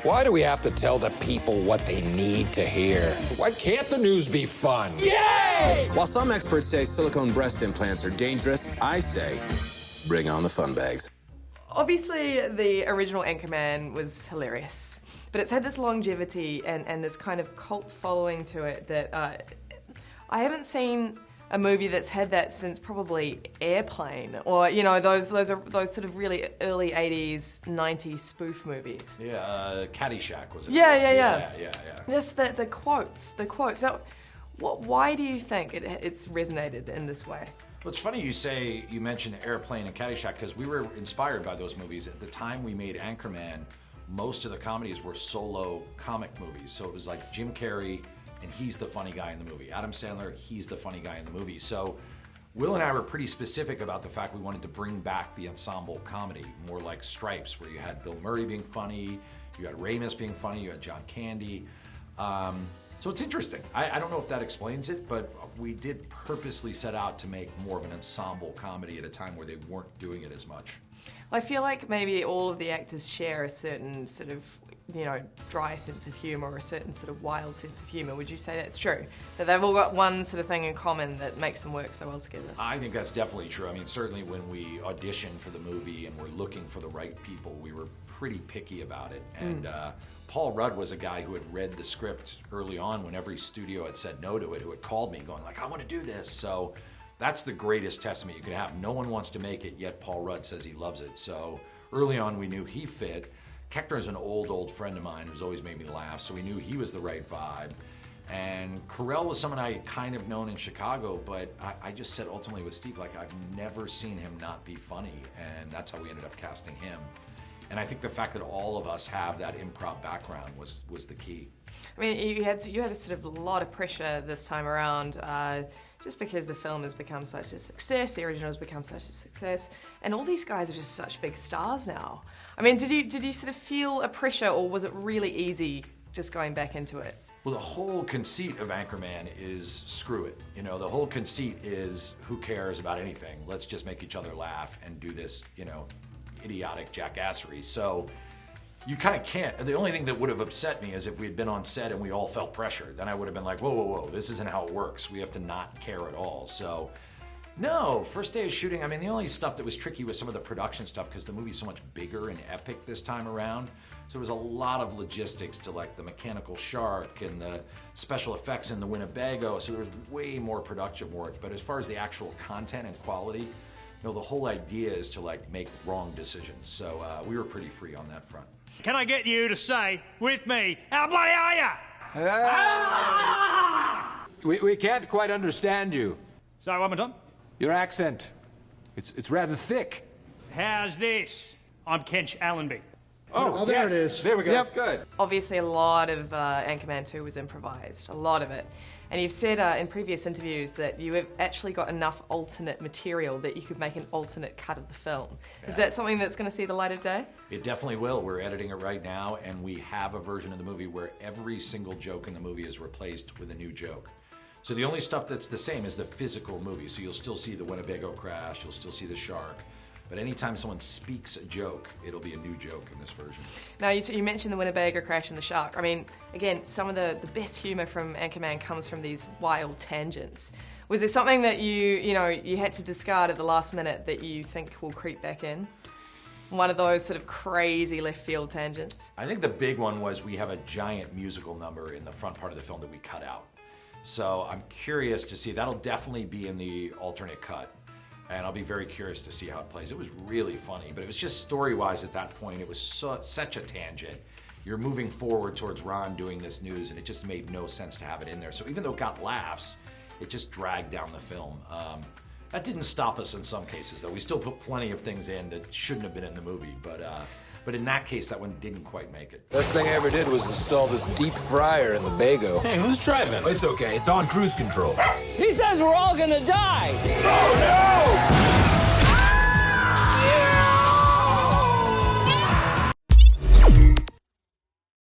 Why do we have to tell the people what they need to hear? Why can't the news be fun? Yay! While some experts say silicone breast implants are dangerous, I say, bring on the fun bags. Obviously, the original Anchorman was hilarious, but it's had this longevity and this kind of cult following to it that I haven't seen a movie that's had that since probably Airplane, or you know those sort of really early '80s, '90s spoof movies. Yeah, Caddyshack was it? Yeah. Yeah. Just the quotes. Now, why do you think it's resonated in this way? Well, it's funny you mentioned Airplane and Caddyshack because we were inspired by those movies. At the time we made Anchorman, most of the comedies were solo comic movies. So it was like Jim Carrey, and he's the funny guy in the movie. Adam Sandler, he's the funny guy in the movie. So Will and I were pretty specific about the fact we wanted to bring back the ensemble comedy, more like Stripes, where you had Bill Murray being funny, you had Ramis being funny, you had John Candy. So it's interesting. I don't know if that explains it, but we did purposely set out to make more of an ensemble comedy at a time where they weren't doing it as much. Well, I feel like maybe all of the actors share a certain sort of, dry sense of humour or a certain sort of wild sense of humour. Would you say that's true? That they've all got one sort of thing in common that makes them work so well together? I think that's definitely true. I mean, certainly when we auditioned for the movie and were looking for the right people, we were pretty picky about it. And Paul Rudd was a guy who had read the script early on when every studio had said no to it, who had called me going like, I want to do this. So that's the greatest testament you can have. No one wants to make it, yet Paul Rudd says he loves it. So early on we knew he fit. Keckner's an old friend of mine who's always made me laugh, so we knew he was the right vibe. And Carell was someone I had kind of known in Chicago, but I just said ultimately with Steve, like, I've never seen him not be funny, and that's how we ended up casting him. And I think the fact that all of us have that improv background was the key. I mean, you had a sort of a lot of pressure this time around, just because the film has become such a success, the original has become such a success, and all these guys are just such big stars now. I mean, did you sort of feel a pressure, or was it really easy just going back into it? Well, the whole conceit of Anchorman is screw it. You know, the whole conceit is who cares about anything? Let's just make each other laugh and do this, idiotic jackassery. So you kind of can't. The only thing that would have upset me is if we had been on set and we all felt pressure. Then I would have been like, whoa, this isn't how it works. We have to not care at all. So no, first day of shooting, I mean, the only stuff that was tricky was some of the production stuff because the movie's so much bigger and epic this time around. So there was a lot of logistics to like the mechanical shark and the special effects in the Winnebago. So there was way more production work. But as far as the actual content and quality, the whole idea is to like make wrong decisions. So we were pretty free on that front. Can I get you to say with me, how bloody are ya? We can't quite understand you. Sorry, one more time. Your accent, it's rather thick. How's this? I'm Kench Allenby. Oh, there yes. it is. There we go. Yep, good. Obviously, a lot of Anchorman 2 was improvised, a lot of it. And you've said in previous interviews that you have actually got enough alternate material that you could make an alternate cut of the film. Yeah. Is that something that's going to see the light of day? It definitely will. We're editing it right now, and we have a version of the movie where every single joke in the movie is replaced with a new joke. So the only stuff that's the same is the physical movie. So you'll still see the Winnebago crash, you'll still see the shark. But anytime someone speaks a joke, it'll be a new joke in this version. Now, you mentioned the Winnebago crash and the shark. I mean, again, some of the best humour from Anchorman comes from these wild tangents. Was there something that you had to discard at the last minute that you think will creep back in? One of those sort of crazy left field tangents? I think the big one was we have a giant musical number in the front part of the film that we cut out. So I'm curious to see. That'll definitely be in the alternate cut. And I'll be very curious to see how it plays. It was really funny, but it was just story-wise at that point, it was such a tangent. You're moving forward towards Ron doing this news, and it just made no sense to have it in there. So even though it got laughs, it just dragged down the film. That didn't stop us in some cases, though. We still put plenty of things in that shouldn't have been in the movie, but in that case, that one didn't quite make it. Best thing I ever did was install this deep fryer in the Bago. Hey, who's driving? It's okay, it's on cruise control. He says we're all gonna die. Oh no!